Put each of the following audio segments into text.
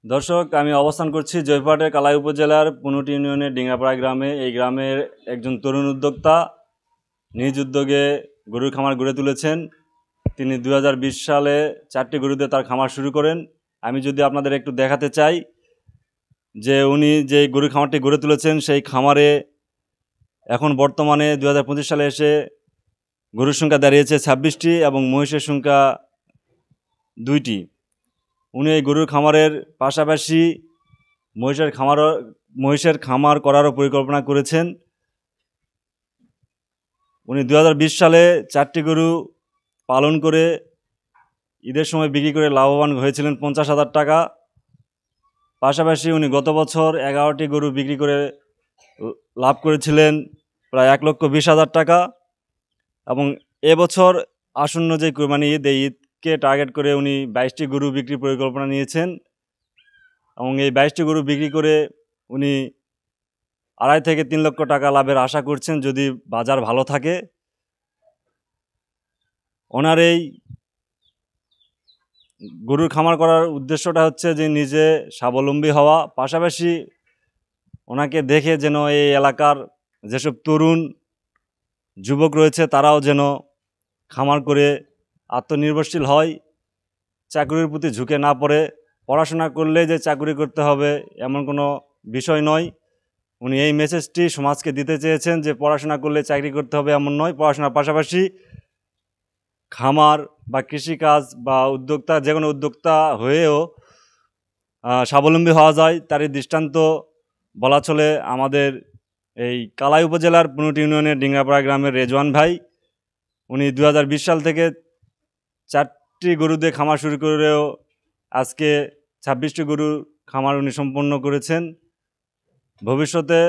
দর্শক, আমি অবস্থান করছি জয়পুরহাটের কালাই উপজেলার পুনুটি ইউনিয়নের ডিঙ্গাপাড়া গ্রামে। এই গ্রামের একজন তরুণ উদ্যোক্তা নিজ উদ্যোগে গরুর খামার গড়ে তুলেছেন। তিনি 2020 সালে 4টি গরু দিয়ে তার খামার শুরু করেন। আমি যদি আপনাদের একটু দেখাতে চাই যে উনি যে গরুর খামারটি গড়ে তুলেছেন, সেই খামারে এখন বর্তমানে 2025 সালে এসে গরুর সংখ্যা দাঁড়িয়েছে 26টি এবং মহিষের সংখ্যা 2টি। উনি এই গরুর খামারের পাশাপাশি মহিষের খামার করারও পরিকল্পনা করেছেন। উনি 2020 সালে 4টি গরু পালন করে ঈদের সময় বিক্রি করে লাভবান হয়েছিলেন 50,000 টাকা। পাশাপাশি উনি গত বছর 11টি গরু বিক্রি করে লাভ করেছিলেন প্রায় 1,20,000 টাকা। এবং এবছর আসন্ন যে কোরবানি ঈদ, এই ঈদকে টার্গেট করে উনি 22টি গরু বিক্রির পরিকল্পনা নিয়েছেন এবং এই 22টি গরু বিক্রি করে উনি 2.5 থেকে 3 লক্ষ টাকা লাভের আশা করছেন যদি বাজার ভালো থাকে। ওনার এই গরুর খামার করার উদ্দেশ্যটা হচ্ছে যে নিজে স্বাবলম্বী হওয়া, পাশাপাশি ওনাকে দেখে যেন এই এলাকার যেসব তরুণ যুবক রয়েছে তারাও যেন খামার করে আত্মনির্ভরশীল হয়, চাকরির প্রতি ঝুঁকে না পড়ে। পড়াশোনা করলে যে চাকরি করতে হবে এমন কোনো বিষয় নয়। উনি এই মেসেজটি সমাজকে দিতে চেয়েছেন যে পড়াশোনা করলে চাকরি করতে হবে এমন নয়, পড়াশোনার পাশাপাশি খামার বা কৃষিকাজ বা উদ্যোক্তা, যে কোনো উদ্যোক্তা হয়েও স্বাবলম্বী হওয়া যায়। তারই দৃষ্টান্ত বলা চলে আমাদের এই কালাই উপজেলার পুনুটি ইউনিয়নের ডিঙ্গাপাড়া গ্রামের রেজওয়ান ভাই। উনি 2020 সাল থেকে 4টি গরু দিয়ে খামার শুরু করেও আজকে 26টি গরুর খামার উনি সম্পন্ন করেছেন। ভবিষ্যতে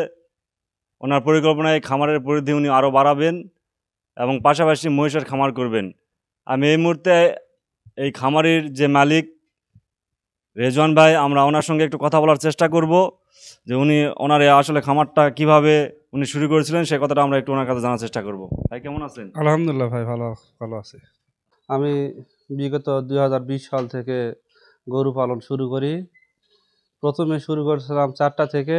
ওনার পরিকল্পনায় খামারের পরিধি উনি আরও বাড়াবেন এবং পাশাপাশি মহিষের খামার করবেন। আমি এই মুহূর্তে এই খামারের যে মালিক রেজওয়ান ভাই, আমরা ওনার সঙ্গে একটু কথা বলার চেষ্টা করব যে উনি ওনার আসলে খামারটা কিভাবে উনি শুরু করেছিলেন সে কথাটা আমরা একটু ওনার কাছে জানার চেষ্টা করব। ভাই কেমন আছেন? আলহামদুলিল্লাহ ভাই, ভালো আছি। আমি বিগত 2020 সাল থেকে গরু পালন শুরু করি। প্রথমে শুরু করেছিলাম 4টা থেকে,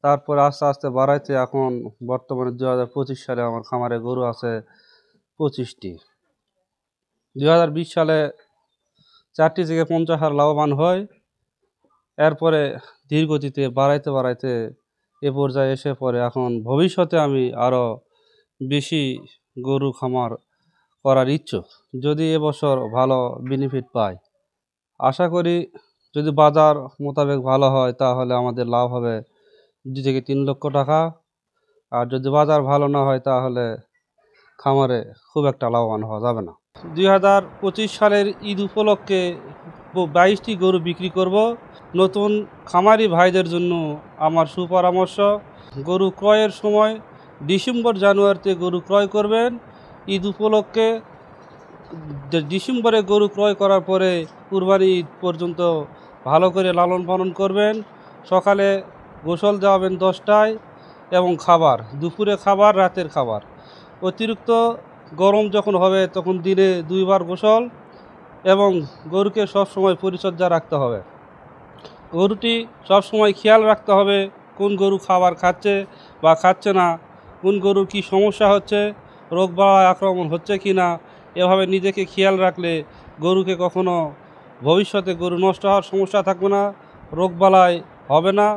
তারপর আস্তে আস্তে বাড়াইতে এখন বর্তমানে 2025 সালে আমার খামারে গরু আছে 25টি। 2020 সালে 4টি থেকে 50,000 লাভবান হয়। এরপরে ধীর গতিতে বাড়াইতে এ পর্যায়ে এসে পড়ে এখন ভবিষ্যতে আমি আরও বেশি গরু খামার করার ইচ্ছুক, যদি এবছর ভালো বেনিফিট পাই। আশা করি যদি বাজার মোতাবেক ভালো হয় তাহলে আমাদের লাভ হবে 2 থেকে 3 লক্ষ টাকা। আর যদি বাজার ভালো না হয় তাহলে খামারে খুব একটা লাভবান হওয়া যাবে না। 2025 সালের ঈদ উপলক্ষে 22টি গরু বিক্রি করব। নতুন খামারি ভাইদের জন্য আমার সুপরামর্শ, গরু ক্রয়ের সময় ডিসেম্বর জানুয়ারিতে গরু ক্রয় করবেন। ঈদ উপলক্ষে ডিসেম্বরে গরু ক্রয় করার পরে কুরবানি ঈদ পর্যন্ত ভালো করে লালন পালন করবেন। সকালে গোসল দেওয়াবেন 10টায় এবং খাবার দুপুরে খাবার, রাতের খাবার। অতিরিক্ত গরম যখন হবে তখন দিনে 2 বার গোসল এবং গরুকে সবসময় পরিচর্যা রাখতে হবে। গরুটি সবসময় খেয়াল রাখতে হবে কোন গরু খাবার খাচ্ছে বা খাচ্ছে না, কোন গরুর কী সমস্যা হচ্ছে, রোগবালাই আক্রমণ হচ্ছে কি না। এভাবে নিজেকে খেয়াল রাখলে গরুকে কখনো ভবিষ্যতে গরু নষ্ট হওয়ার সমস্যা থাকবে না, রোগবালাই হবে না।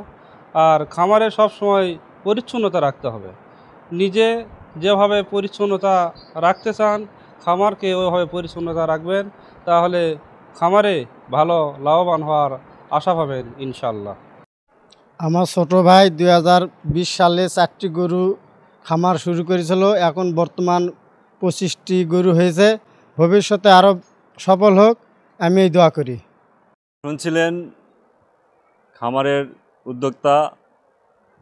আর খামারে সবসময় পরিচ্ছন্নতা রাখতে হবে। নিজে যেভাবে পরিচ্ছন্নতা রাখতে চান খামারকে ওইভাবে পরিচ্ছন্নতা রাখবেন, তাহলে খামারে ভালো লাভবান হওয়ার আশা পাবেন ইনশাল্লাহ। আমার ছোট ভাই 2020 সালে 4টি গরু খামার শুরু করেছিল, এখন বর্তমান 25টি গরু হয়েছে। ভবিষ্যতে আরও সফল হোক আমি এই দোয়া করি। শুনছিলেন খামারের উদ্যোক্তা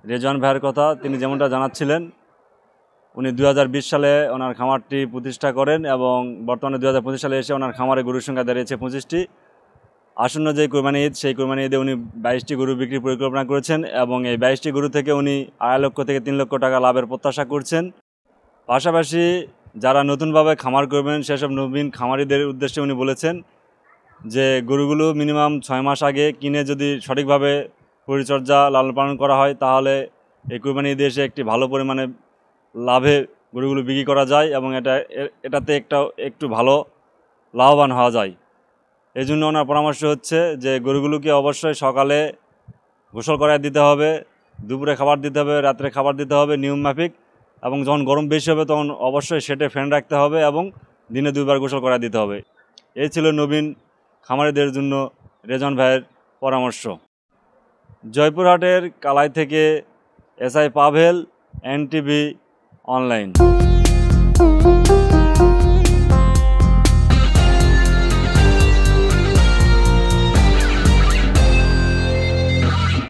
রেজওয়ান ভাইয়ের কথা। তিনি যেমনটা জানাচ্ছিলেন, উনি 2020 সালে ওনার খামারটি প্রতিষ্ঠা করেন এবং বর্তমানে 2025 সালে এসে ওনার খামারে গরুর সংখ্যা দাঁড়িয়েছে 25টি। আসন্ন যে কোরবানি ঈদ, সেই কোরবানি ঈদে উনি 22টি গরু বিক্রির পরিকল্পনা করেছেন এবং এই 22টি গরু থেকে উনি 2.5 লক্ষ থেকে 3 লক্ষ টাকা লাভের প্রত্যাশা করছেন। পাশাপাশি যারা নতুনভাবে খামার করবেন সেসব নবীন খামারিদের উদ্দেশ্যে উনি বলেছেন যে গরুগুলো মিনিমাম 6 মাস আগে কিনে যদি সঠিকভাবে পরিচর্যা লালন পালন করা হয় তাহলে এই কুরবানি ঈদে এসে একটি ভালো পরিমাণে লাভে গরুগুলো বিক্রি করা যায় এবং এটাতে একটু ভালো লাভবান হওয়া যায়। এই জন্য ওনার পরামর্শ হচ্ছে যে গরুগুলোকে অবশ্যই সকালে গোসল করায় দিতে হবে, দুপুরে খাবার দিতে হবে, রাত্রে খাবার দিতে হবে নিয়ম মাফিক, এবং যখন গরম বেশি হবে তখন অবশ্যই সেটে ফ্যান রাখতে হবে এবং দিনে 2 বার গোসল করায় দিতে হবে। এই ছিল নবীন খামারিদের জন্য রেজন ভাইয়ের পরামর্শ। জয়পুরহাটের কালাই থেকে এসআই পাভেল, এনটিভি অনলাইন।